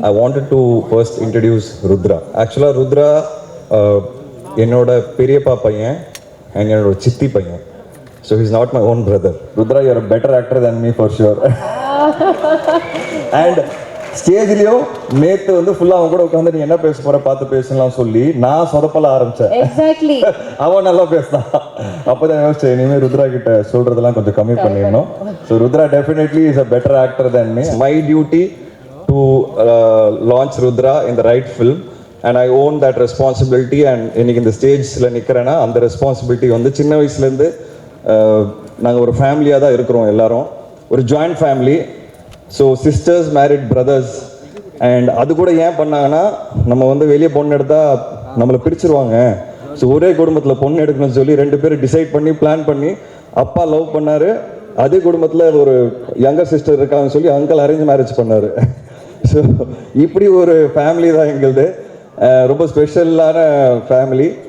I wanted to first introduce Rudra. Actually, Rudra என்னோட பெரியப்பா பையன் and என்னோட சித்தி பையன். So he's not my own brother. Rudra, you're a better actor than me for sure. And ஸ்டேஜ்லயும் நேத்து வந்து ஃபுல்லா அவன் கூட உட்காந்து நீ என்ன பேச போற பார்த்து பேசலாம் சொல்லி நான் சொதப்பல ஆரம்பிச்சேன். எக்ஸாக்ட்லி. அவன் நல்லா பேசினான். அப்பதான் யோசிச்சேன் இனிமே ருத்ரா கிட்ட சொல்றதெல்லாம் கொஞ்சம் கம்மி பண்ணிடணும். So Rudra definitely is a better actor than me. My duty to launch Rudra in the right film and I own that responsibility. And இன்னைக்கு இந்த ஸ்டேஜ்ல நிக்கிறேன்னா அந்த ரெஸ்பான்சிபிலிட்டி வந்து சின்ன வயசுலேருந்து நாங்கள் ஒரு ஃபேமிலியாக தான் இருக்கிறோம் எல்லாரும், ஒரு joint family. So sisters married brothers. And அது கூட ஏன் பண்ணாங்கன்னா நம்ம வந்து வெளியே பொண்ணு எடுத்தா நம்மளை பிரிச்சிருவாங்க. ஸோ ஒரே குடும்பத்தில் பொண்ணு எடுக்கணும்னு சொல்லி 2 பேரும் டிசைட் பண்ணி பிளான் பண்ணி அப்பா லவ் பண்ணாரு. அதே குடும்பத்தில் ஒரு யங்கர் சிஸ்டர் இருக்காங்கன்னு சொல்லி அங்கிள் அரேஞ்ச் மேரேஜ் பண்ணாரு. ஸோ இப்படி ஒரு ஃபேமிலி தான் எங்களுது. ரொம்ப ஸ்பெஷலான ஃபேமிலி.